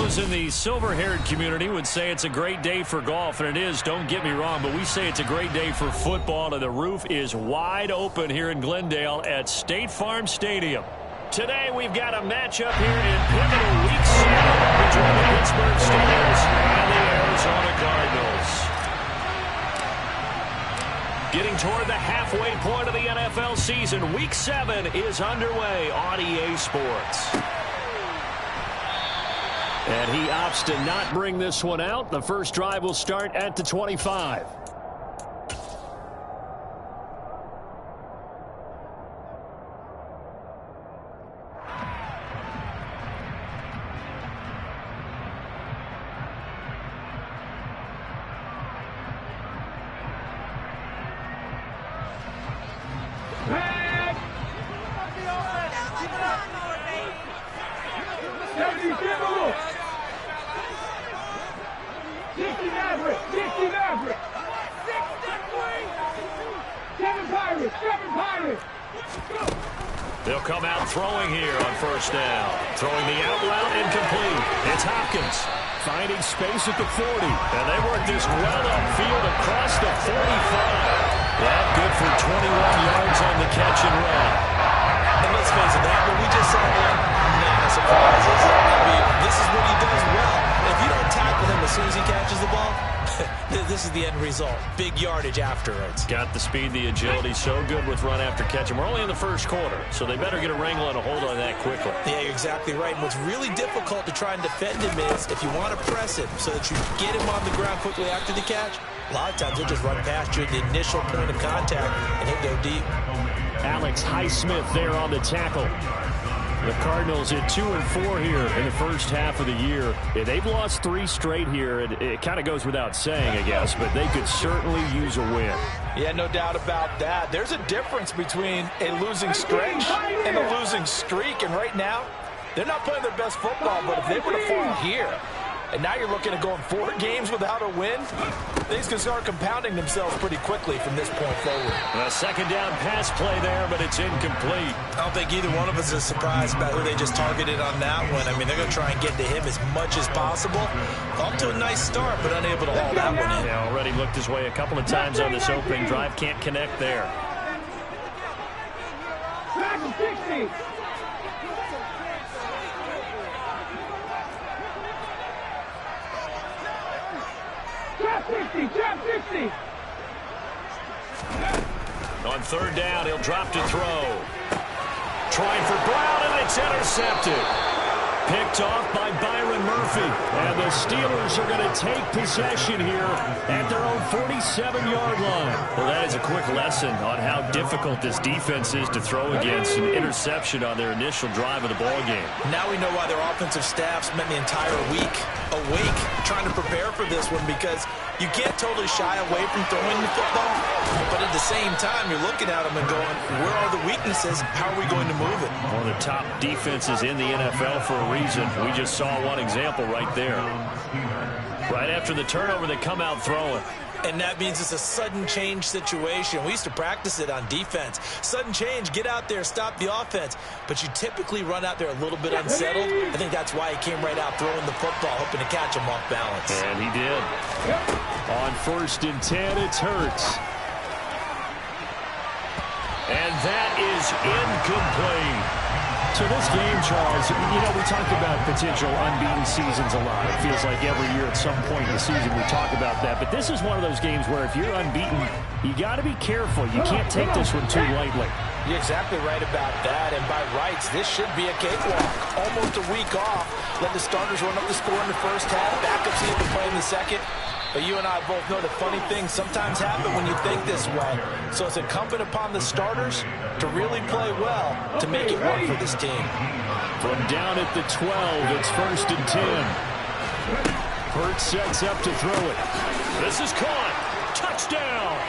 Those in the silver-haired community would say it's a great day for golf, and it is, don't get me wrong, but we say it's a great day for football, and the roof is wide open here in Glendale at State Farm Stadium. Today we've got a matchup here in pivotal Week 7 between the Pittsburgh Steelers and the Arizona Cardinals. Getting toward the halfway point of the NFL season, Week 7 is underway on EA Sports. And he opts to not bring this one out. The first drive will start at the 25. They'll come out throwing here on first down. Throwing the out route incomplete. It's Hopkins finding space at the 40. And they work this well upfield across the 45. That good for 21 yards on the catch and run. And let's face it, that what we just saw there, not a surprise, is it? I mean, this is what he does well. If you don't tackle him as soon as he catches the ball, this is the end result. Big yardage afterwards. Got the speed, the agility, so good with run after catch. And we're only in the first quarter, so they better get a wrangle and a hold on that quickly. Yeah, you're exactly right. And what's really difficult to try and defend him is if you want to press him so that you get him on the ground quickly after the catch, a lot of times he'll just run past you at the initial point of contact, and he'll go deep. Alex Highsmith there on the tackle. The Cardinals at 2-4 here in the first half of the year. Yeah, they've lost 3 straight here. It kind of goes without saying, I guess, but they could certainly use a win. Yeah, no doubt about that. There's a difference between a losing stretch and a losing streak, and right now, they're not playing their best football, but if they were to fall here, and now you're looking at going 4 games without a win, things can start compounding themselves pretty quickly from this point forward. A second down pass play there, but it's incomplete. I don't think either one of us is surprised about who they just targeted on that one. I mean, they're going to try and get to him as much as possible. Off to a nice start, but unable to haul that one in. Yeah, already looked his way a couple of times on this opening drive. Can't connect there. On third down, he'll drop to throw. Trying for Brown, and it's intercepted. Picked off by Byron Murphy. And the Steelers are going to take possession here at their own 47-yard line. Well, that is a quick lesson on how difficult this defense is to throw against an interception on their initial drive of the ballgame. Now we know why their offensive staff spent the entire week awake trying to prepare for this one, because you can't totally shy away from throwing the football, but at the same time, you're looking at them and going, where are the weaknesses? How are we going to move it? One of the top defenses in the NFL for a reason. We just saw one example right there. Right after the turnover, they come out throwing. And that means it's a sudden change situation. We used to practice it on defense. Sudden change, get out there, stop the offense. But you typically run out there a little bit unsettled. I think that's why he came right out throwing the football, hoping to catch him off balance. And he did. On 1st and 10, it's Hurts. And that is incomplete. So this game, Charles, you know, we talked about potential unbeaten seasons a lot. It feels like every year at some point in the season we talk about that. But this is one of those games where if you're unbeaten, you got to be careful. You can't take this one too lightly. You're exactly right about that. And by rights, this should be a cakewalk. Almost a week off. Let the starters run up the score in the first half. Backups need to play in the second. But you and I both know that funny things sometimes happen when you think this way. So it's incumbent upon the starters to really play well to make it work for this team. From down at the 12, it's 1st and 10. Hurts sets up to throw it. This is caught. Touchdown.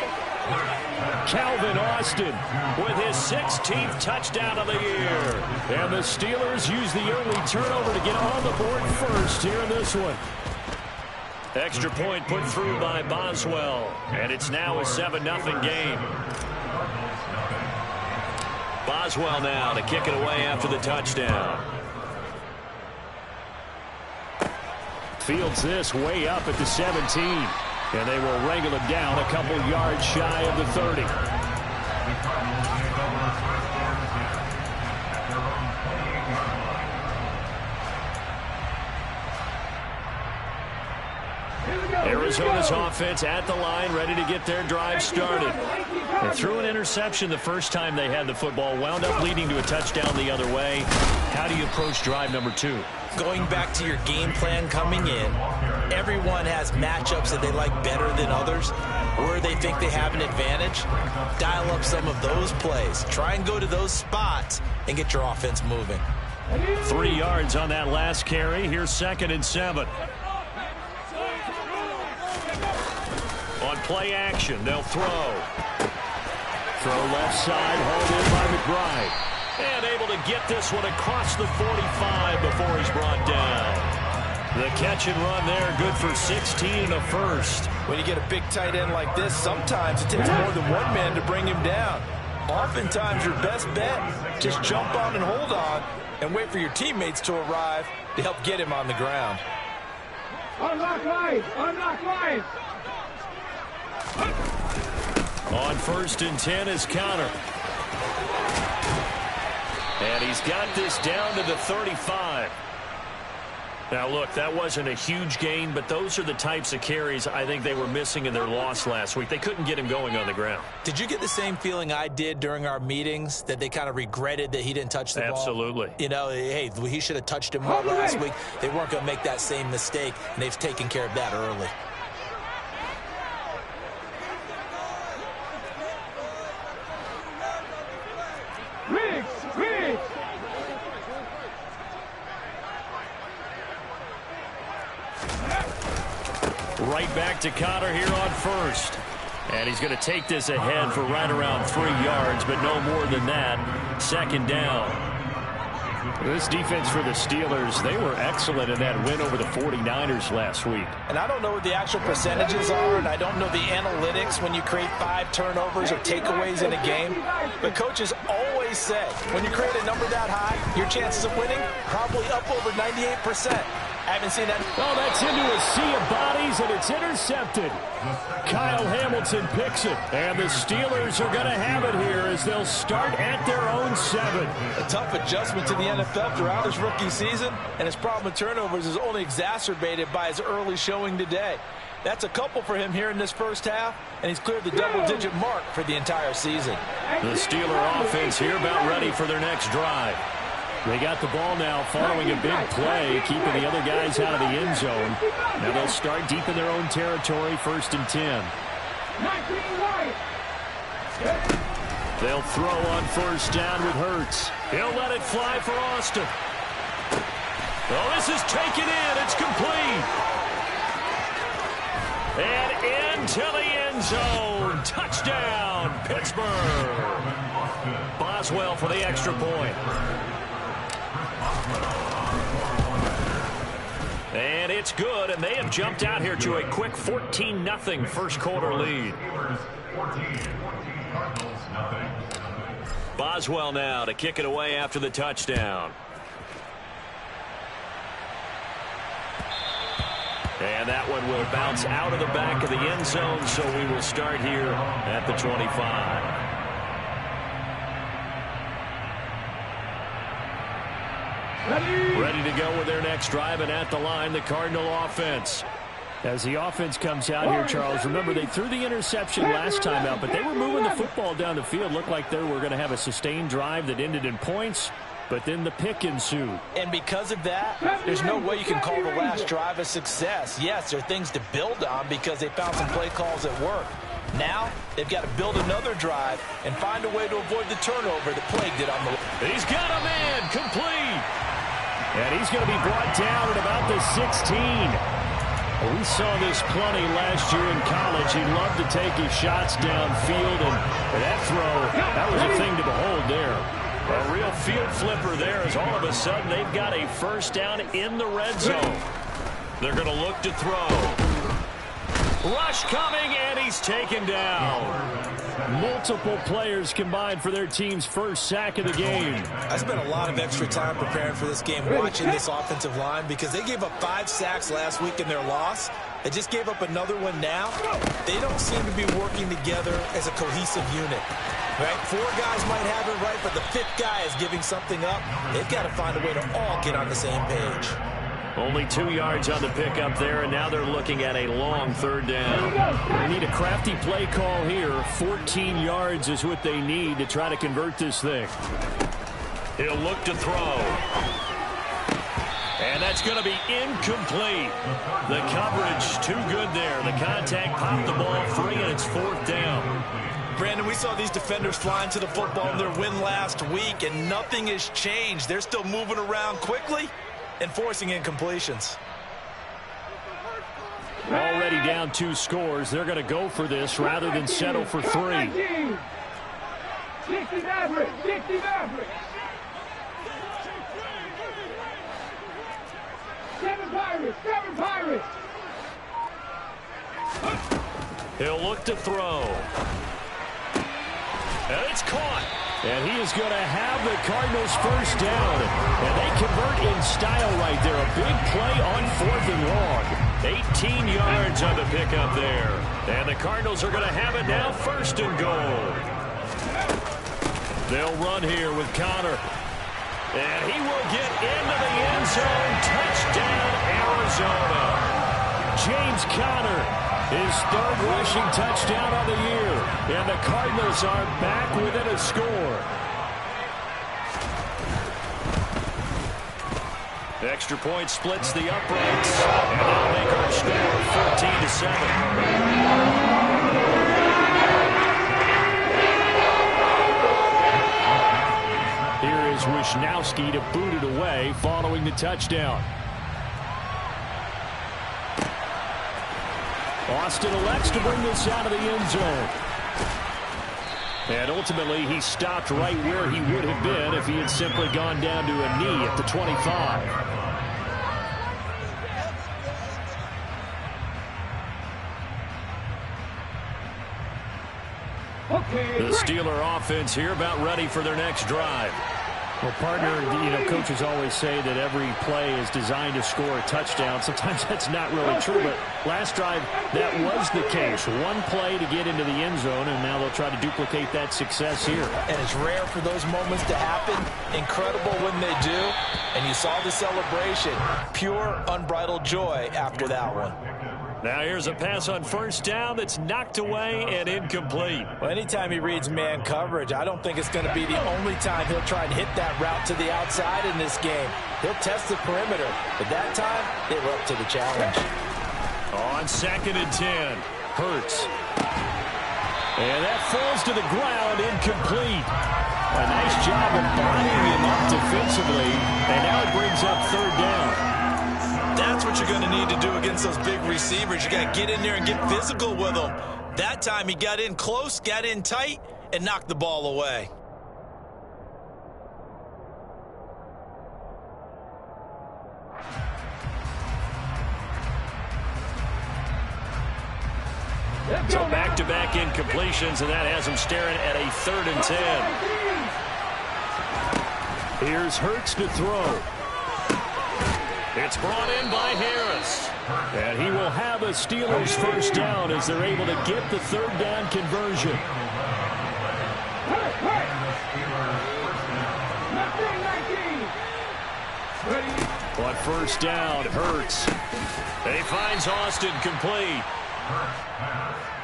Calvin Austin with his 16th touchdown of the year. And the Steelers use the early turnover to get on the board first here in this one. Extra point put through by Boswell. And it's now a 7-0 game. Boswell now to kick it away after the touchdown. Fields this way up at the 17. And they will wrangle him down a couple yards shy of the 30. Arizona's offense at the line, ready to get their drive started. They threw an interception the first time they had the football, wound up leading to a touchdown the other way. How do you approach drive number 2? Going back to your game plan coming in, everyone has matchups that they like better than others, where they think they have an advantage. Dial up some of those plays. Try and go to those spots and get your offense moving. 3 yards on that last carry. Here's 2nd and 7. On play action, they'll throw. Throw left side, hauled in by McBride. And able to get this one across the 45 before he's brought down. The catch and run there, good for 16 and a first. When you get a big tight end like this, sometimes it takes more than one man to bring him down. Oftentimes, your best bet, just jump on and hold on and wait for your teammates to arrive to help get him on the ground. Unlock line! Unlock line! On 1st and 10 is Counter. And he's got this down to the 35. Now, look, that wasn't a huge gain, but those are the types of carries I think they were missing in their loss last week. They couldn't get him going on the ground. Did you get the same feeling I did during our meetings, that they kind of regretted that he didn't touch the ball? Absolutely. You know, hey, he should have touched him more last week. They weren't going to make that same mistake, and they've taken care of that early. Right back to Cotter here on 1st. And he's going to take this ahead for right around 3 yards, but no more than that. 2nd down. This defense for the Steelers, they were excellent in that win over the 49ers last week. And I don't know what the actual percentages are, and I don't know the analytics when you create 5 turnovers or takeaways in a game. But coaches always say, when you create a number that high, your chances of winning probably up over 98%. I haven't seen that. Oh, that's into a sea of bodies, and it's intercepted. Kyle Hamilton picks it, and the Steelers are going to have it here as they'll start at their own 7. A tough adjustment to the NFL throughout his rookie season, and his problem with turnovers is only exacerbated by his early showing today. That's a couple for him here in this first half, and he's cleared the double-digit mark for the entire season. The Steeler offense here about ready for their next drive. They got the ball now following a big play, keeping the other guys out of the end zone. Now they'll start deep in their own territory, 1st and 10. They'll throw on 1st down with Hurts. He'll let it fly for Austin. Oh, this is taken in. It's complete. And into the end zone. Touchdown, Pittsburgh. Boswell for the extra point. And it's good, and they have jumped out here to a quick 14-0 first quarter lead. Boswell now to kick it away after the touchdown. And that one will bounce out of the back of the end zone, so we will start here at the 25. Ready to go with their next drive, and at the line, the Cardinal offense. As the offense comes out here, Charles, remember they threw the interception last time out, but they were moving the football down the field. Looked like they were going to have a sustained drive that ended in points, but then the pick ensued. And because of that, there's no way you can call the last drive a success. Yes, there are things to build on because they found some play calls that work. Now, they've got to build another drive and find a way to avoid the turnover that plagued it on the way. He's got a man, complete. And he's going to be brought down at about the 16. We saw this plenty last year in college. He loved to take his shots downfield, and that throw, that was a thing to behold there. A real field flipper there as all of a sudden they've got a first down in the red zone. They're going to look to throw. Rush coming, and he's taken down. Multiple players combined for their team's first sack of the game. I spent a lot of extra time preparing for this game, watching this offensive line, because they gave up 5 sacks last week in their loss. They just gave up another one now. They don't seem to be working together as a cohesive unit. Right? 4 guys might have it right, but the 5th guy is giving something up. They've got to find a way to all get on the same page. Only 2 yards on the pickup there, and now they're looking at a long 3rd down. They need a crafty play call here. 14 yards is what they need to try to convert this thing. He'll look to throw. And that's going to be incomplete. The coverage too good there. The contact popped the ball free, and it's 4th down. Brandon, we saw these defenders flying to the football in their win last week, and nothing has changed. They're still moving around quickly and forcing incompletions. Already down 2 scores. They're going to go for this rather than settle for 3. 60 average, 60 average. 7 Pirates, 7 Pirates. He'll look to throw. And it's caught. And he is going to have the Cardinals first down. And they convert in style right there. A big play on 4th and long. 18 yards on the pickup there. And the Cardinals are going to have it now, 1st and goal. They'll run here with Connor. And he will get into the end zone. Touchdown, Arizona. James Conner, his 3rd rushing touchdown of the year. And the Cardinals are back within a score. Extra point splits the uprights. And they'll make our score 14-7. Here is Wisnowski to boot it away following the touchdown. Austin elects to bring this out of the end zone. And ultimately, he stopped right where he would have been if he had simply gone down to a knee at the 25. The Steeler offense here about ready for their next drive. Well, partner, coaches always say that every play is designed to score a touchdown. Sometimes that's not really true, but last drive, that was the case. One play to get into the end zone, and now they'll try to duplicate that success here. And it's rare for those moments to happen. Incredible when they do. And you saw the celebration. Pure, unbridled joy after that one. Now here's a pass on 1st down that's knocked away and incomplete. Well, anytime he reads man coverage, I don't think it's going to be the only time he'll try and hit that route to the outside in this game. He'll test the perimeter, but that time they were up to the challenge. On 2nd and 10, Hurts. And that falls to the ground, incomplete. A nice job of bodying him up defensively, and now it brings up 3rd down. That's what you're going to need to do against those big receivers. You got to get in there and get physical with them. That time he got in close, got in tight, and knocked the ball away. So back-to-back incompletions, and that has him staring at a 3rd and 10. Here's Hurts to throw. It's brought in by Harris. And he will have a Steelers first down as they're able to get the 3rd down conversion. On 1st down, Hurts. He finds Austin complete.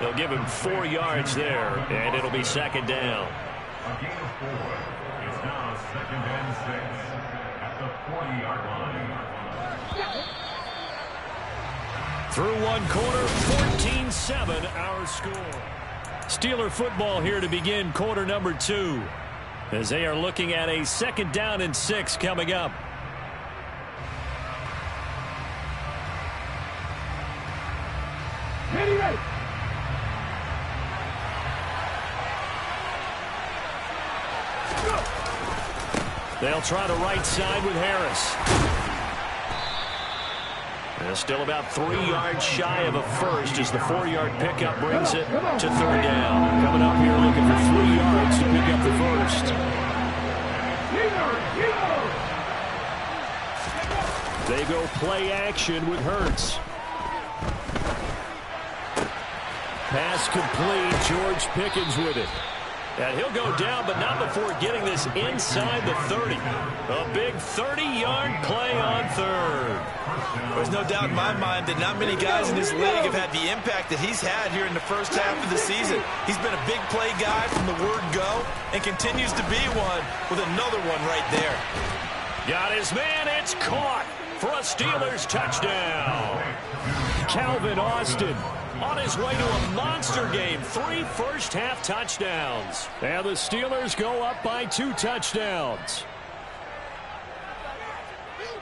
They'll give him 4 yards there, and it'll be 2nd down. A gain of 4. It's now 2nd and 6 at the 40-yard line. Through 1 quarter, 14-7 our score. Steeler football here to begin quarter number 2, as they are looking at a 2nd down and 6 coming up. Ready. They'll try the right side with Harris. Still about 3 yards shy of a first as the 4-yard pickup brings it to third down. Coming up here looking for 3 yards to pick up the first. They go play action with Hurts. Pass complete. George Pickens with it. And he'll go down, but not before getting this inside the 30. A big 30-yard play on third. There's no doubt in my mind that not many guys in this league have had the impact that he's had here in the first half of the season. He's been a big play guy from the word go and continues to be one with another one right there. Got his man. It's caught for a Steelers touchdown. Calvin Austin on his way to a monster game. 3 first-half touchdowns. And the Steelers go up by 2 touchdowns.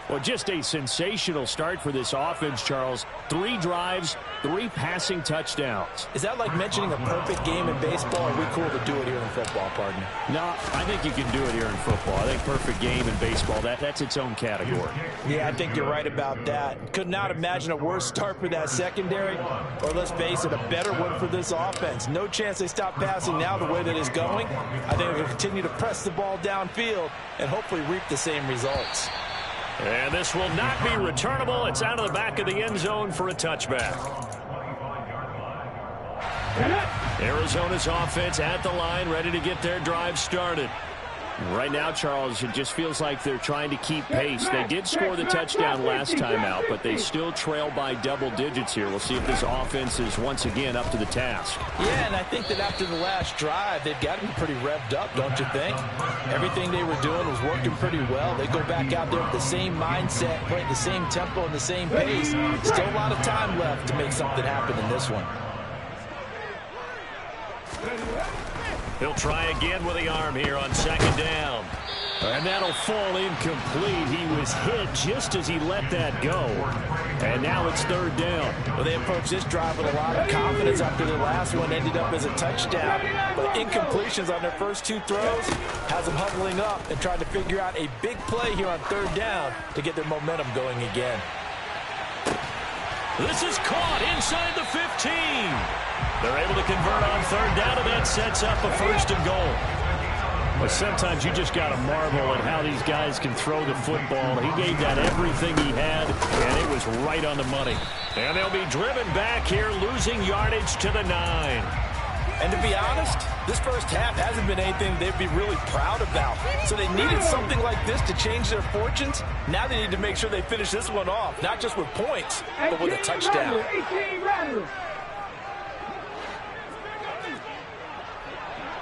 Well, just a sensational start for this offense, Charles. 3 drives, 3 passing touchdowns. Is that like mentioning a perfect game in baseball? Or are we cool to do it here in football, partner? No, I think you can do it here in football. I think perfect game in baseball, that's its own category. Yeah, I think you're right about that. Could not imagine a worse start for that secondary, or let's face it, a better one for this offense. No chance they stop passing now the way that it's going. I think they'll continue to press the ball downfield and hopefully reap the same results. And this will not be returnable. It's out of the back of the end zone for a touchback. Arizona's offense at the line, ready to get their drive started. Right now, Charles, it just feels like they're trying to keep pace. They did score the touchdown last time out, but they still trail by double digits here. We'll see if this offense is once again up to the task. Yeah, and I think that after the last drive, they've got to be pretty revved up, don't you think? Everything they were doing was working pretty well. They go back out there with the same mindset, playing the same tempo and the same pace. Still a lot of time left to make something happen in this one. He'll try again with the arm here on second down. And that'll fall incomplete. He was hit just as he let that go. And now it's third down. Well, they approached this drive with a lot of confidence after the last one ended up as a touchdown. But incompletions on their first 2 throws has them huddling up and trying to figure out a big play here on third down to get their momentum going again. This is caught inside the 15. They're able to convert on third down, and that sets up a first and goal. Well, sometimes you just got to marvel at how these guys can throw the football. He gave that everything he had, and it was right on the money. And they'll be driven back here, losing yardage to the 9. And to be honest, this first half hasn't been anything they'd be really proud about. So they needed something like this to change their fortunes. Now they need to make sure they finish this one off, not just with points, but with a touchdown.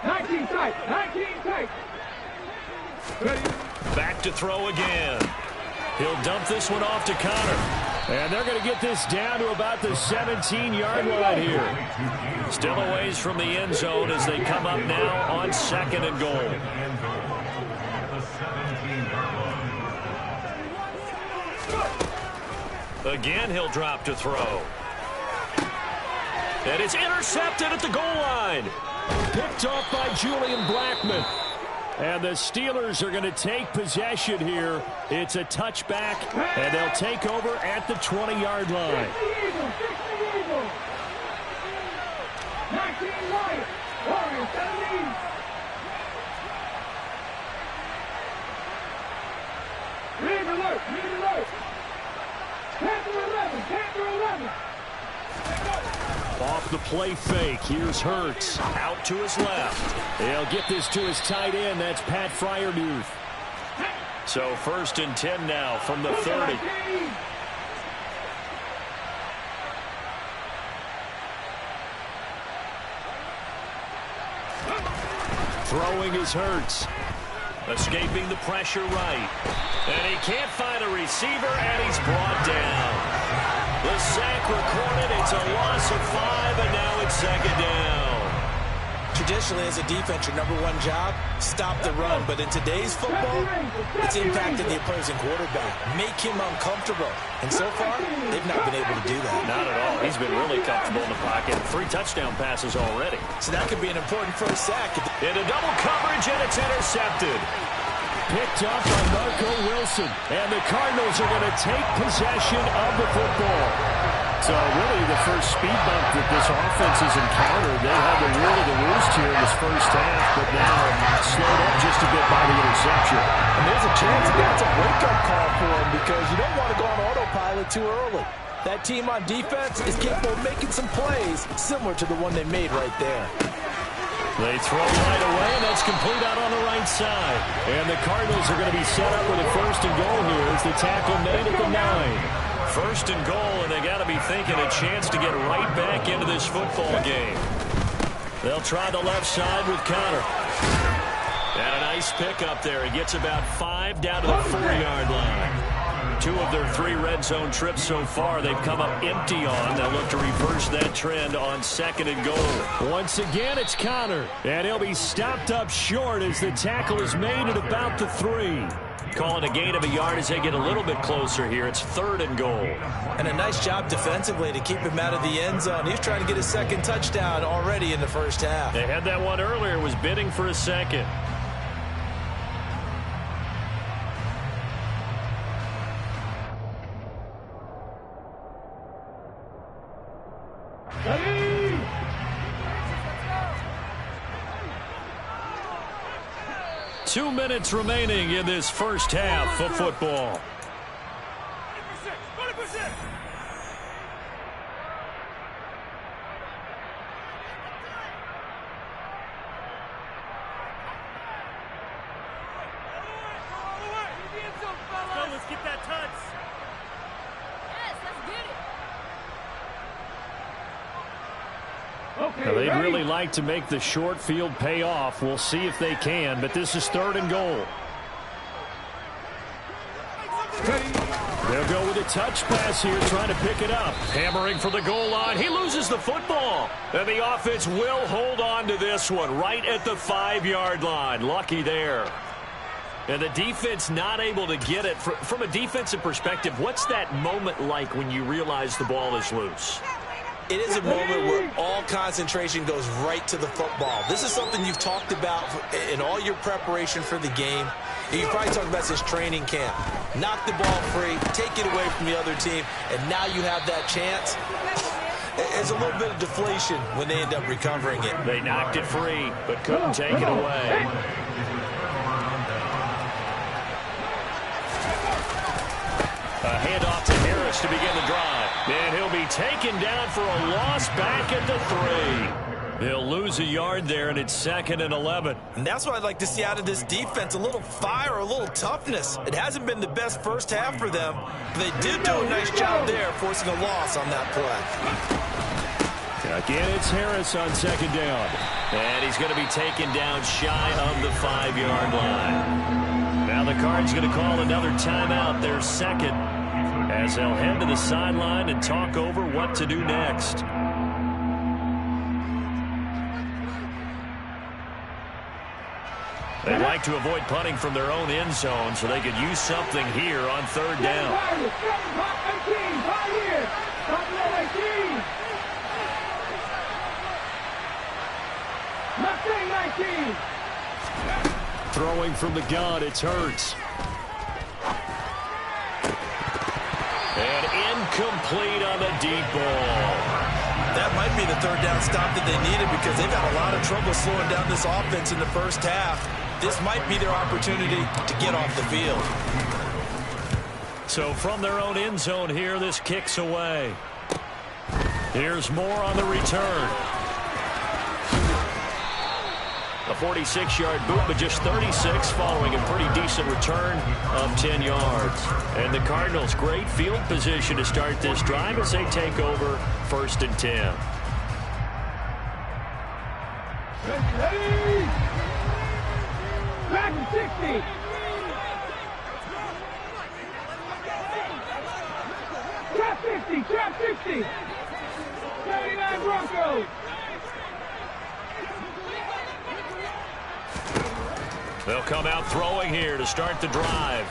19 tight, 19 tight. Back to throw again. He'll dump this one off to Connor. And they're going to get this down to about the 17-yard line here. Still a ways from the end zone as they come up now on second and goal. Again, he'll drop to throw. And it's intercepted at the goal line. Picked off by Julian Blackmon. And the Steelers are going to take possession here. It's a touchback, and they'll take over at the 20-yard line. 19 Lions, Warriors 17. Red alert, red alert. Panther 11, Panther 11. Off the play fake, here's Hurts. Out to his left. He'll get this to his tight end. That's Pat Freiermuth. So first and 10 now from the 30. Throwing is Hurts. Escaping the pressure right. And he can't find a receiver, and he's brought down. The sack recorded. It's a loss of 5, and now it's second down. Traditionally, as a defense, your number one job, stop the run. But in today's football, it's impacting the opposing quarterback. Make him uncomfortable. And so far, they've not been able to do that. Not at all. He's been really comfortable in the pocket. 3 touchdown passes already. So that could be an important first sack. Into double coverage, and it's intercepted. picked up by Marco Wilson. And the Cardinals are going to take possession of the football. So really the first speed bump that this offense has encountered. They had the will of the roost here in this first half, but now slowed up just a bit by the interception. And there's a chance that that's a wake-up call for him because you don't want to go on autopilot too early. That team on defense is capable of making some plays similar to the one they made right there. They throw right away, and that's complete out on the right side. And the Cardinals are going to be set up with a first and goal here as the tackle made at the 9. First and goal, and they got to be thinking a chance to get right back into this football game. They'll try the left side with Connor. And a nice pickup there. He gets about 5 down to the 4-yard line. 2 of their 3 red zone trips so far they've come up empty on. They'll look to reverse that trend on second and goal. Once again, it's Connor. And he'll be stopped up short as the tackle is made at about the 3. Calling a gain of a yard as they get a little bit closer here. It's 3rd and goal. And a nice job defensively to keep him out of the end zone. He's trying to get his second touchdown already in the first half. They had that one earlier. Was bidding for a second. Ready? 2 minutes remaining in this first half of football. Let's get that touch. Yes, let's get it. Okay, Now, they'd ready? really like to make the short field pay off. We'll see if they can, but this is 3rd and goal. They'll go with a touch pass here, trying to pick it up. Hammering for the goal line. He loses the football. And the offense will hold on to this one right at the 5-yard line. Lucky there. And the defense not able to get it. From a defensive perspective, what's that moment like when you realize the ball is loose? It is a moment where all concentration goes right to the football. This is something you've talked about in all your preparation for the game. And you've probably talked about since training camp. Knock the ball free, take it away from the other team, and now you have that chance. It's a little bit of deflation when they end up recovering it. They knocked it free, but couldn't take it away. A handoff to Harris to begin the drive. And he'll be taken down for a loss back at the 3. They'll lose a yard there, and it's 2nd and 11. And that's what I'd like to see out of this defense, a little fire, a little toughness. It hasn't been the best first half for them, but they did do a nice job there, forcing a loss on that play. Again, it's Harris on 2nd down. And he's going to be taken down shy of the 5-yard line. Now the Cards going to call another timeout, their 2nd, as they'll head to the sideline and talk over what to do next. They like to avoid punting from their own end zone so they could use something here on 3rd down. Throwing from the gun, it's Hurts. And incomplete on the deep ball. That might be the 3rd down stop that they needed because they've had a lot of trouble slowing down this offense in the first half. This might be their opportunity to get off the field. So from their own end zone here, this kicks away. Here's more on the return. A 46-yard boot, but just 36 following a pretty decent return of 10 yards. And the Cardinals, great field position to start this drive as they take over 1st and 10. Ready? Back to 60. Trap 50, trap 50. 79 Broncos. They'll come out throwing here to start the drive.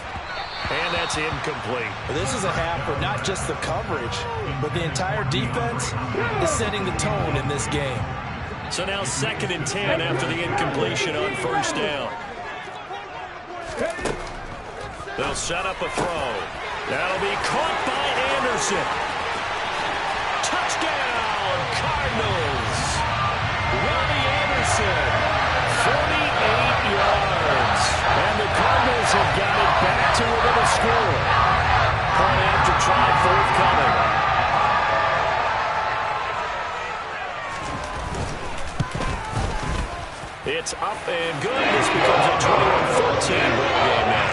And that's incomplete. This is a half where not just the coverage, but the entire defense is setting the tone in this game. So now 2nd and 10 after the incompletion on 1st down. They'll set up a throw. That'll be caught by Anderson. Touchdown, Cardinals. Robbie Anderson, 48 yards. And the Cardinals have got it back to within a score. Point after try forthcoming. It's up and good. This becomes a 21-14 ball game now.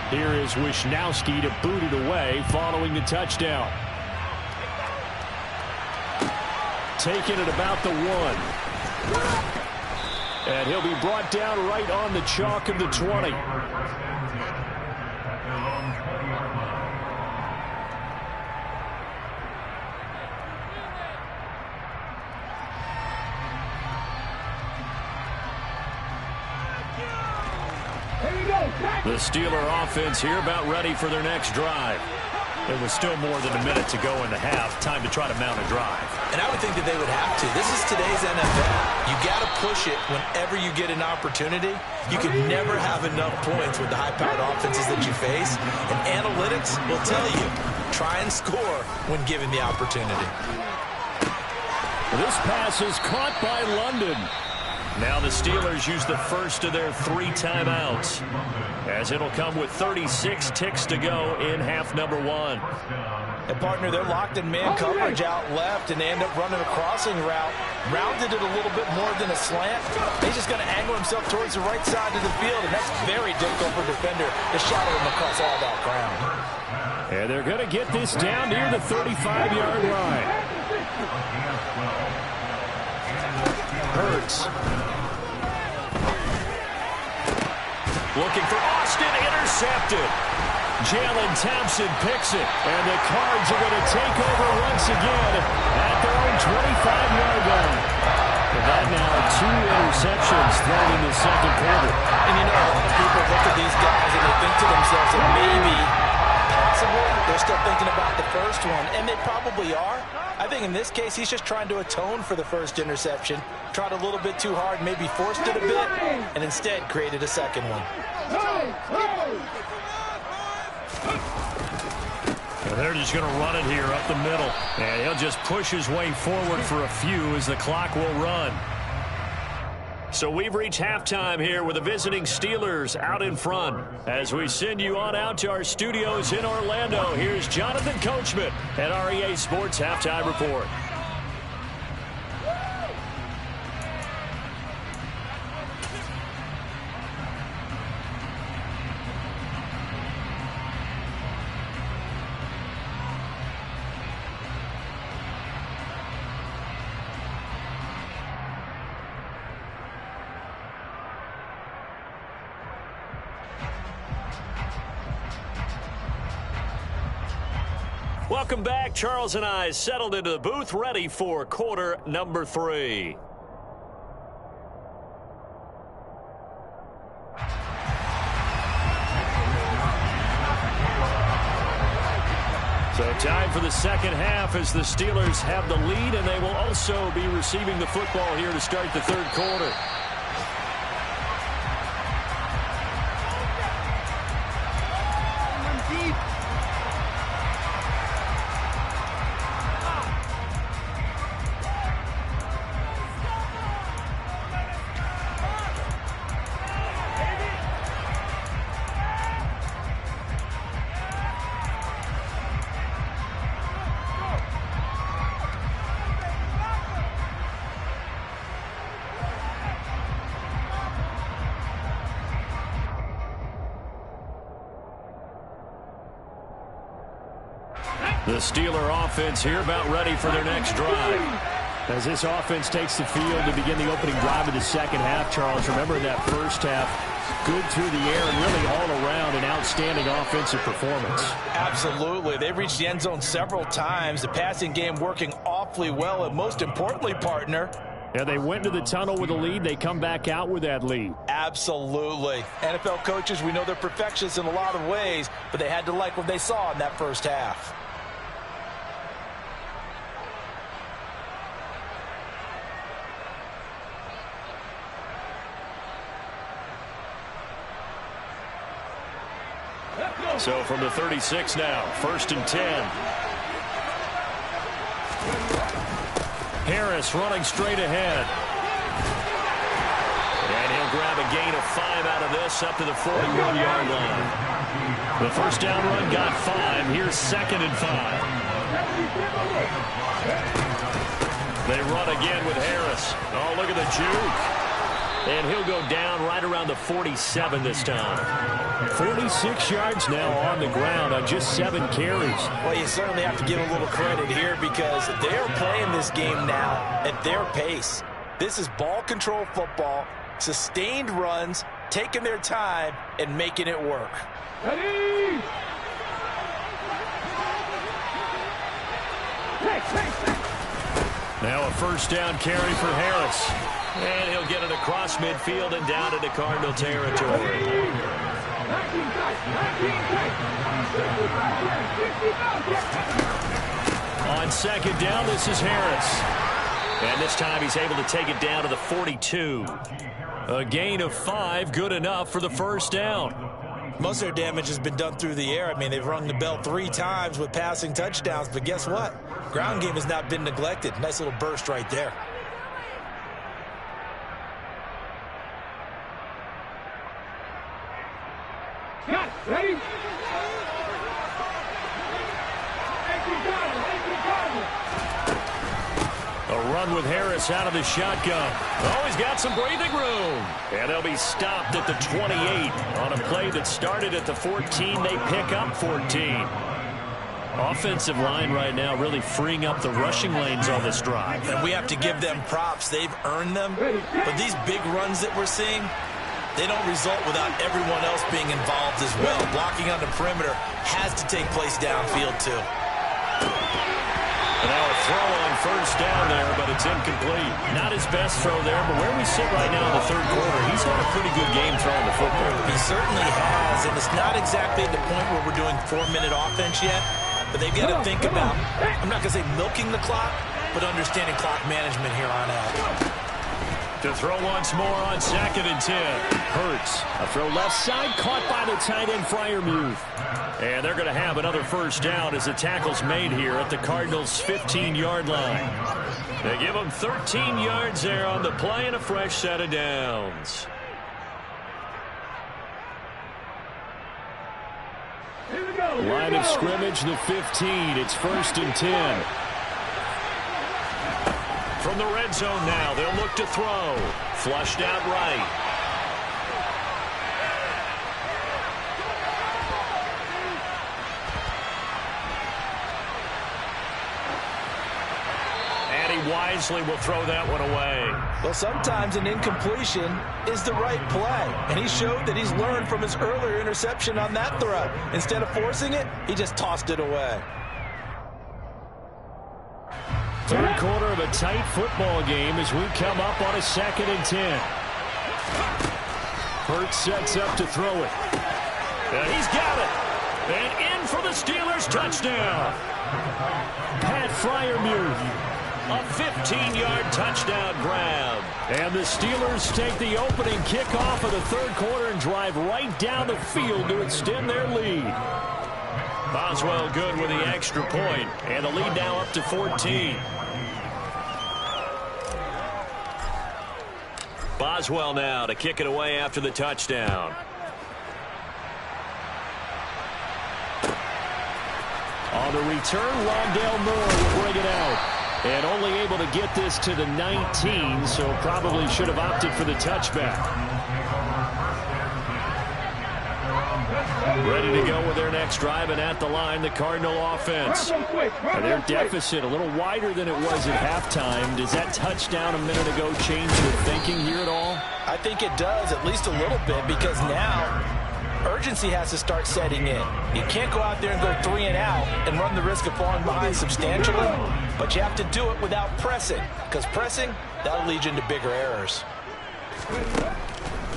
Here is Wisnowski to boot it away following the touchdown. Taking it about the 1. And he'll be brought down right on the chalk of the 20. The Steeler offense here about ready for their next drive. There was still more than a minute to go in the half. Time to try to mount a drive. And I would think that they would have to. This is today's NFL. You got to push it whenever you get an opportunity. You can never have enough points with the high-powered offenses that you face. And analytics will tell you, try and score when given the opportunity. This pass is caught by London. Now the Steelers use the first of their 3 timeouts, as it'll come with 36 ticks to go in half number 1. And partner, they're locked in man coverage out left, and they end up running a crossing route. Rounded it a little bit more than a slant. He's just going to angle himself towards the right side of the field, and that's very difficult for a defender to shadow him across all that ground. And they're going to get this down near the 35-yard line. Hurts. Looking for Austin, intercepted. Jalen Thompson picks it, and the Cards are going to take over once again at their own 25-yard line. And that now 2 interceptions thrown in the second quarter. And you know, a lot of people look at these guys and they think to themselves that maybe, possibly, they're still thinking about the first one, and they probably are. I think in this case, he's just trying to atone for the first interception. Tried a little bit too hard, maybe forced it a bit, and instead created a second one. And they're just going to run it here up the middle. And he'll just push his way forward for a few as the clock will run. So we've reached halftime here with the visiting Steelers out in front. As we send you on out to our studios in Orlando, here's Jonathan Coachman at REA Sports Halftime Report. Welcome back. Charles and I settled into the booth, ready for quarter number 3. So time for the second half as the Steelers have the lead, and they will also be receiving the football here to start the third quarter. The Steeler offense here about ready for their next drive. As this offense takes the field to begin the opening drive of the second half, Charles, remember that first half, good through the air and really all around an outstanding offensive performance. Absolutely. They've reached the end zone several times. The passing game working awfully well, and most importantly, partner, yeah, they went to the tunnel with a lead. They come back out with that lead. absolutely. NFL coaches, we know they're perfectionists in a lot of ways, but they had to like what they saw in that first half. So from the 36 now, 1st and 10. Harris running straight ahead. And he'll grab a gain of 5 out of this up to the 41-yard line. The first down run got 5. Here's 2nd and 5. They run again with Harris. Oh, look at the juke. And he'll go down right around the 47 this time. 46 yards now on the ground on just 7 carries. Well, you certainly have to give a little credit here because they're playing this game now at their pace. This is ball control football, sustained runs, taking their time, and making it work. Ready? Now a first down carry for Harris. And he'll get it across midfield and down into Cardinal territory. On 2nd down, this is Harris. And this time he's able to take it down to the 42. A gain of 5, good enough for the first down. Most of their damage has been done through the air. I mean, they've rung the bell 3 times with passing touchdowns, but guess what? Ground game has not been neglected. Nice little burst right there. Cut. Ready? A run with Harris out of the shotgun. Oh, he's got some breathing room. And they'll be stopped at the 28 on a play that started at the 14. They pick up 14. Offensive line right now really freeing up the rushing lanes on this drive. And we have to give them props. They've earned them. But these big runs that we're seeing, they don't result without everyone else being involved as well. Blocking on the perimeter has to take place downfield too. Now a throw on first down there, but it's incomplete. Not his best throw there, but where we sit right now in the third quarter, he's had a pretty good game throwing the football. He certainly has, and it's not exactly at the point where we're doing 4-minute offense yet, but they've got to think about, I'm not going to say milking the clock, but understanding clock management here on out. To throw once more on 2nd and 10. Hurts. A throw left side, caught by the tight end, Freiermuth. And they're going to have another first down as the tackle's made here at the Cardinals' 15-yard line. They give them 13 yards there on the play and a fresh set of downs. Here we go. Line of scrimmage, the 15. It's 1st and 10. From the red zone now, they'll look to throw. Flushed out right. And he wisely will throw that one away. Well, sometimes an incompletion is the right play, and he showed that he's learned from his earlier interception on that throw. Instead of forcing it, he just tossed it away. Third quarter of a tight football game as we come up on a 2nd and 10. Hurts sets up to throw it. And he's got it. And in for the Steelers touchdown. Pat Freiermuth. A 15-yard touchdown grab. And the Steelers take the opening kickoff of the third quarter and drive right down the field to extend their lead. Boswell good with the extra point, and the lead now up to 14. Boswell now to kick it away after the touchdown. On the return, Rondale Moore will bring it out. And only able to get this to the 19, so probably should have opted for the touchback. Ready to go with their next drive, and at the line, the Cardinal offense. And their deficit a little wider than it was at halftime. Does that touchdown a minute ago change your thinking here at all? I think it does, at least a little bit, because now urgency has to start setting in. You can't go out there and go 3 and out and run the risk of falling behind substantially, but you have to do it without pressing, because pressing, that'll lead you into bigger errors.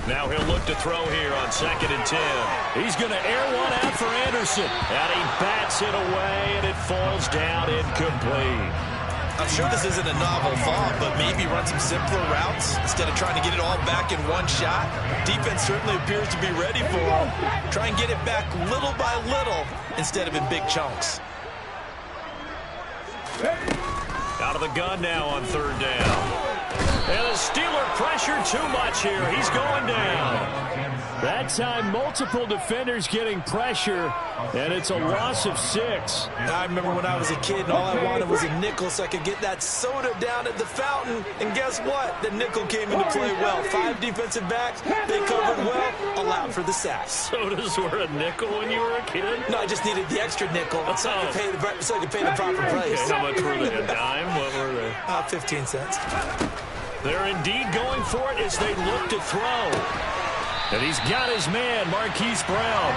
Now he'll look to throw here on 2nd and 10. He's going to air one out for Anderson. And he bats it away, and it falls down incomplete. I'm sure this isn't a novel thought, but maybe run some simpler routes instead of trying to get it all back in one shot. Defense certainly appears to be ready for him. Try and get it back little by little instead of in big chunks. Out of the gun now on 3rd down. And the Steeler pressure too much here. He's going down. That time, multiple defenders getting pressure, and it's a loss of 6. I remember when I was a kid and all I wanted was a nickel so I could get that soda down at the fountain. And guess what? The nickel came into play well. 5 defensive backs, they covered well, allowed for the sacks. Sodas were a nickel when you were a kid? No, I just needed the extra nickel so I could pay the proper price. Okay, how much were they? A dime? What were they? 15 cents. They're indeed going for it as they look to throw. And he's got his man, Marquise Brown.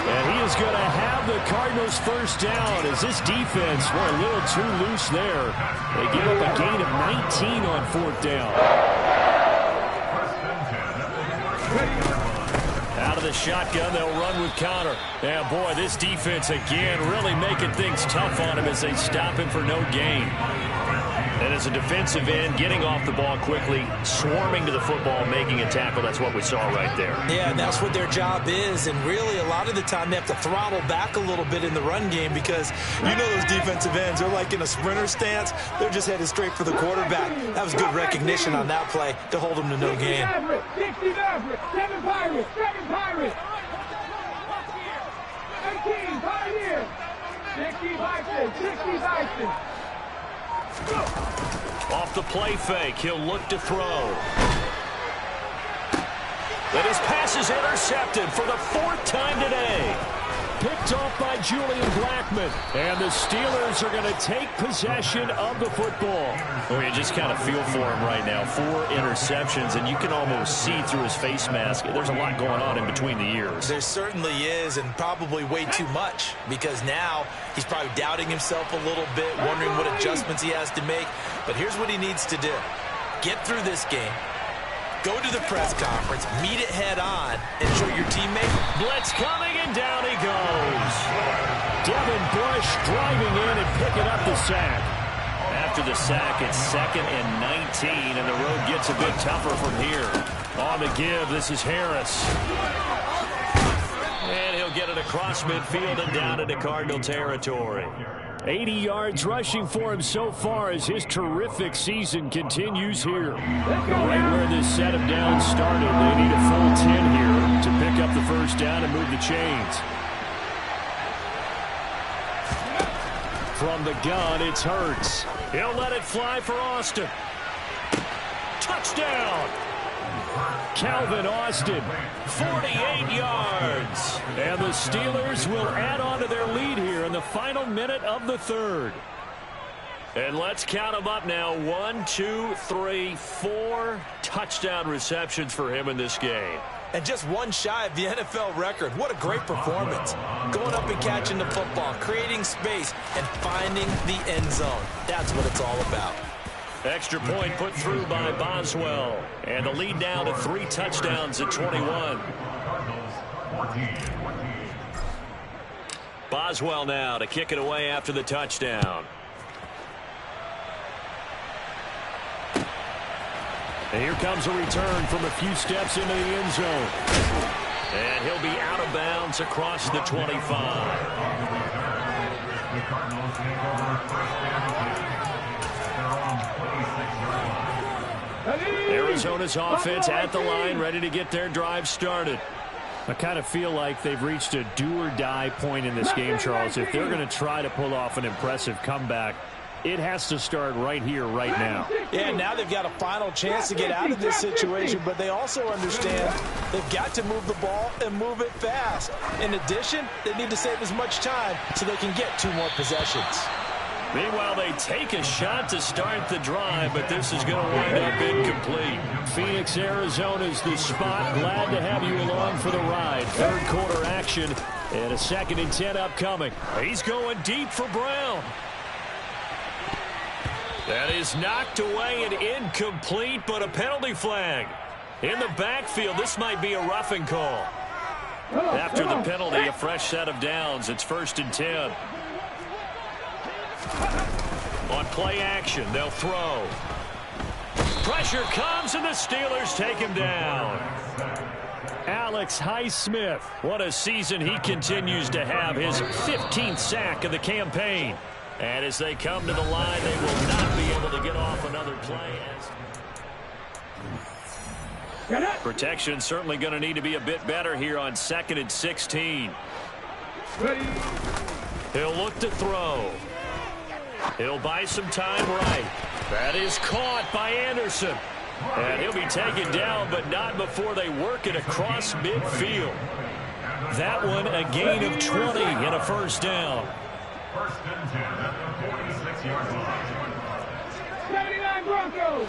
And he is going to have the Cardinals' first down as this defense were a little too loose there. They give up a gain of 19 on 4th down. Out of the shotgun, they'll run with Connor. Yeah, boy, this defense again really making things tough on him as they stop him for no gain. And as a defensive end, getting off the ball quickly, swarming to the football, making a tackle, that's what we saw right there. Yeah, and that's what their job is. And really, a lot of the time, they have to throttle back a little bit in the run game because you know those defensive ends, they're like in a sprinter stance. They're just headed straight for the quarterback. That was good recognition on that play to hold them to no gain. 60 Mavericks, 7 Pirates, 7 Pirates. 18 Pioneers, 60 Bison, 60 Bison. Off the play fake, he'll look to throw. And his pass is intercepted for the 4th time today. Picked off by Julian Blackmon. And the Steelers are going to take possession of the football. Oh, you just kind of feel for him right now. 4 interceptions, and you can almost see through his face mask. There's a lot going on in between the ears. There certainly is, and probably way too much, because now he's probably doubting himself a little bit, wondering what adjustments he has to make. But here's what he needs to do. Get through this game. Go to the press conference, meet it head on, and show your teammate. Blitz coming, and down he goes. Devin Bush driving in and picking up the sack. After the sack, it's 2nd and 19, and the road gets a bit tougher from here. On the give, this is Harris. And he'll get it across midfield and down into Cardinal territory. 80 yards rushing for him so far as his terrific season continues here. Right where this set of downs started, they need a full 10 here to pick up the first down and move the chains. From the gun, it's Hurts. He'll let it fly for Austin. Touchdown! Calvin Austin, 48 yards. And the Steelers will add on to their lead here in the final minute of the 3rd. And let's count them up now. 1, 2, 3, 4 touchdown receptions for him in this game. And just one shy of the NFL record. What a great performance. Going up and catching the football, creating space, and finding the end zone. That's what it's all about. Extra point put through by Boswell. And the lead down to 3 touchdowns at 21. Boswell now to kick it away after the touchdown. And here comes a return from a few steps into the end zone. And he'll be out of bounds across the 25. Arizona's offense at the line, ready to get their drive started. I kind of feel like they've reached a do-or-die point in this game, Charles. If they're going to try to pull off an impressive comeback, It has to start right here, right now. Yeah, now they've got a final chance to get out of this situation, but they also understand they've got to move the ball and move it fast. In addition, they need to save as much time so they can get 2 more possessions. Meanwhile, they take a shot to start the drive, but this is going to wind up incomplete. Phoenix, Arizona's the spot. Glad to have you along for the ride. Third quarter action and a 2nd and 10 upcoming. He's going deep for Brown. That is knocked away and incomplete, but a penalty flag. In the backfield, this might be a roughing call. After the penalty, a fresh set of downs. It's 1st and 10. On play action, they'll throw. Pressure comes, and the Steelers take him down. Alex Highsmith, what a season he continues to have. His 15th sack of the campaign. And as they come to the line, they will not be able to get off another play. Protection certainly going to need to be a bit better here on 2nd and 16. He'll look to throw. He'll buy some time right. That is caught by Anderson. And he'll be taken down, but not before they work it across midfield. That one a gain of 20 and a 1st down. 1st and 10 at the 46-yard line. 79 Broncos.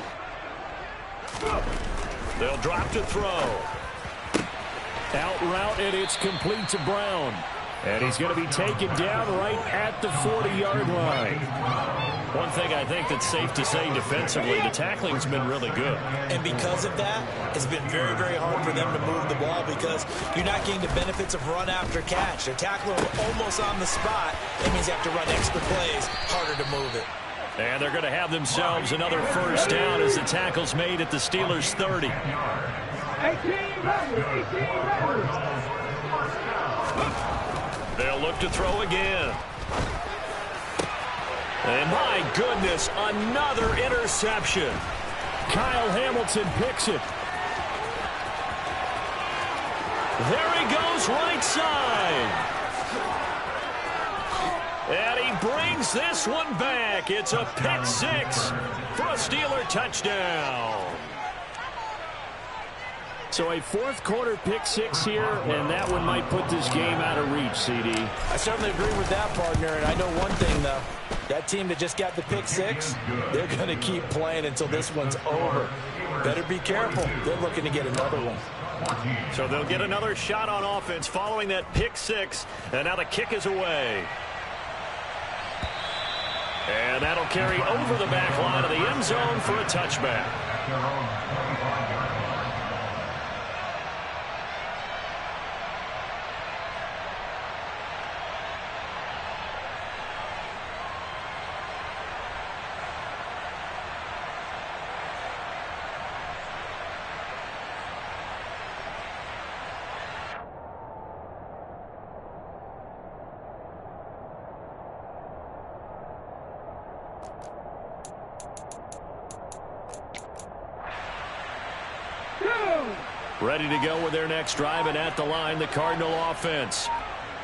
They'll drop to throw. Out route, and it's complete to Brown. And he's going to be taken down right at the 40-yard line. One thing I think that's safe to say defensively, the tackling's been really good. And because of that, it's been very, very hard for them to move the ball because you're not getting the benefits of run after catch. They're tackling almost on the spot. That means they have to run extra plays, harder to move it. And they're going to have themselves another 1st down as the tackle's made at the Steelers' 30. 18 runners. They'll look to throw again. And my goodness, another interception. Kyle Hamilton picks it. There he goes, right side. And he brings this one back. It's a pick 6 for a Steeler touchdown. So a 4th quarter pick 6 here, and that one might put this game out of reach, CD. I certainly agree with that, partner, and I know one thing, though. That team that just got the pick 6, they're going to keep playing until this one's over. Better be careful. They're looking to get another one. So they'll get another shot on offense following that pick 6, and now the kick is away. And that'll carry over the back line of the end zone for a touchback. Ready to go with their next drive, and at the line, the Cardinal offense.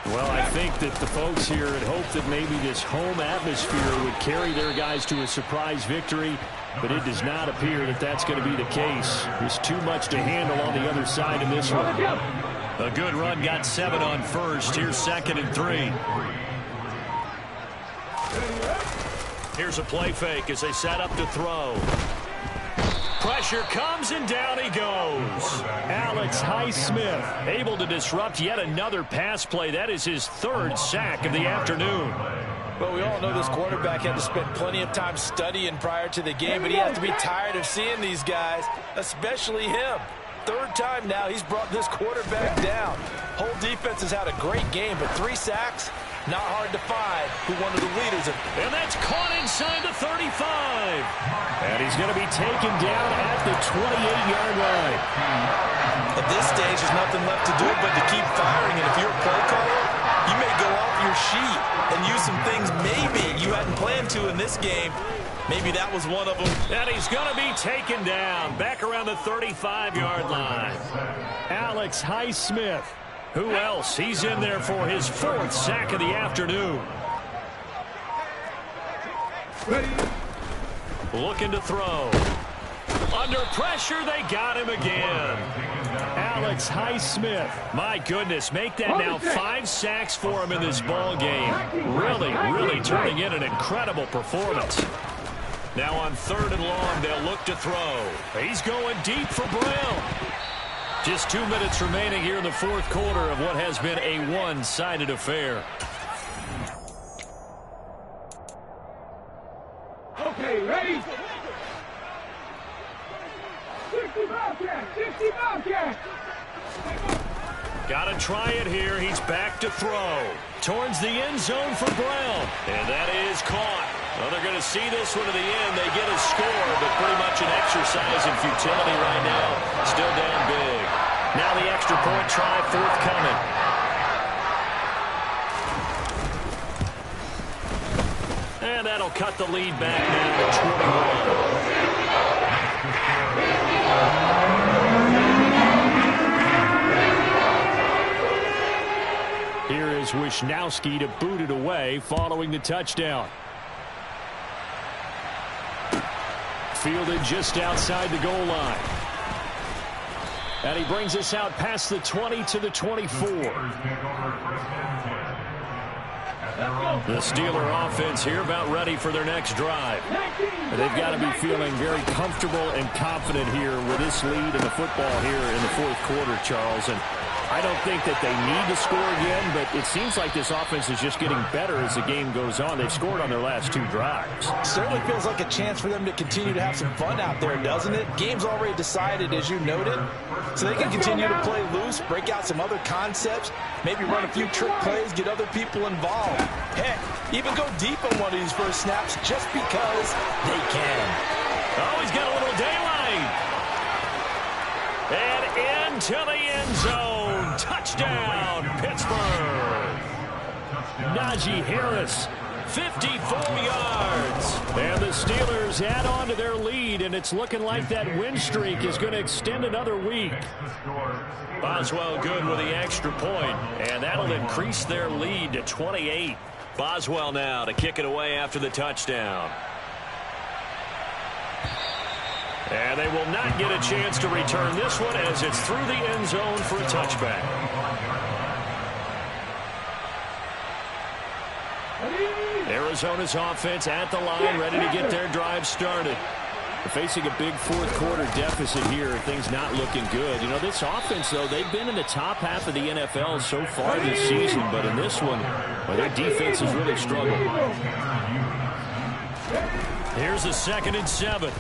Well, I think that the folks here had hoped that maybe this home atmosphere would carry their guys to a surprise victory, but it does not appear that that's going to be the case. There's too much to handle on the other side of this one. A good run, got 7 on 1st. Here's 2nd and 3. Here's a play fake as they set up to throw. Pressure comes, and down he goes. Alex Highsmith able to disrupt yet another pass play. That is his 3rd sack of the afternoon. Well, we all know this quarterback had to spend plenty of time studying prior to the game, but he has to be tired of seeing these guys, especially him. 3rd time now he's brought this quarterback down. Whole defense has had a great game, but 3 sacks, not hard to find who one of the leaders of. And that's caught inside the 35. And he's going to be taken down at the 28-yard line. At this stage, there's nothing left to do but to keep firing, and if you're a play caller, you may go off your sheet and use some things maybe you hadn't planned to in this game. Maybe that was one of them. And he's going to be taken down back around the 35-yard line. Alex Highsmith. Who else? He's in there for his 4th sack of the afternoon. Looking to throw. Under pressure, they got him again. Alex Highsmith. My goodness, make that now 5 sacks for him in this ball game. Really turning in an incredible performance. Now on 3rd and long, they'll look to throw. He's going deep for Brown. Just 2 minutes remaining here in the 4th quarter of what has been a one-sided affair. Okay, ready? 60 Bobcats! 60 Bobcats! Got to try it here. He's back to throw. Towards the end zone for Brown. And that is caught. Well, they're going to see this one to the end. They get a score, but pretty much an exercise in futility right now. Still down big. Now the extra point try forthcoming. And that'll cut the lead back now to 21. Here is Wisnowski to boot it away following the touchdown. Fielded just outside the goal line. And he brings us out past the 20 to the 24. The Steeler offense here about ready for their next drive. They've got to be feeling very comfortable and confident here with this lead in the football here in the 4th quarter, Charles. And I don't think that they need to score again, but it seems like this offense is just getting better as the game goes on. They've scored on their last 2 drives. Certainly feels like a chance for them to continue to have some fun out there, doesn't it? Game's already decided, as you noted, so they can continue to play loose, break out some other concepts, maybe run a few trick plays, get other people involved. Heck, even go deep on one of these first snaps just because they can. Oh, he's got a little daylight. And into the end zone. Touchdown, Pittsburgh. Najee Harris, 54 yards. And the Steelers add on to their lead, and it's looking like that win streak is going to extend another week. Boswell good with the extra point, and that'll increase their lead to 28. Boswell now to kick it away after the touchdown. And they will not get a chance to return this one as it's through the end zone for a touchback. Arizona's offense at the line, ready to get their drive started. They're facing a big 4th quarter deficit here. Things not looking good. You know, this offense, though, they've been in the top half of the NFL so far this season. But in this one, well, their defense has really struggled. Here's a 2nd and 7.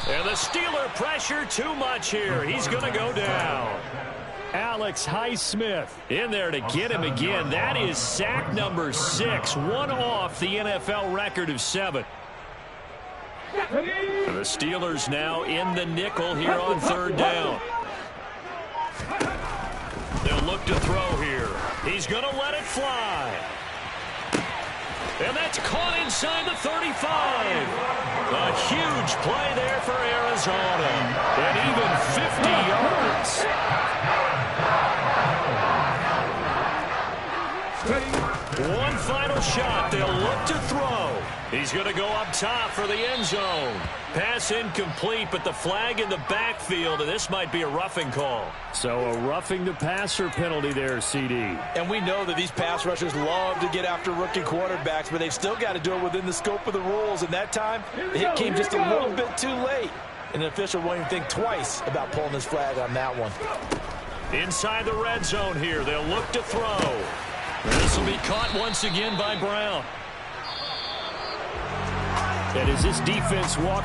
And the Steeler pressure too much here. He's going to go down. Alex Highsmith in there to get him again. That is sack number 6, one off the NFL record of 7. The Steelers now in the nickel here on 3rd down. They'll look to throw here. He's going to let it fly. And that's caught inside the 35. A huge play there for Arizona. And even 50 yards. One final shot. They'll look to throw. He's going to go up top for the end zone. Pass incomplete, but the flag in the backfield, and this might be a roughing call. So a roughing the passer penalty there, CD. And we know that these pass rushers love to get after rookie quarterbacks, but they've still got to do it within the scope of the rules. And that time, the hit came just a little bit too late. And the official won't even think twice about pulling his flag on that one. Inside the red zone here, they'll look to throw. This will be caught once again by Brown. And as this defense walks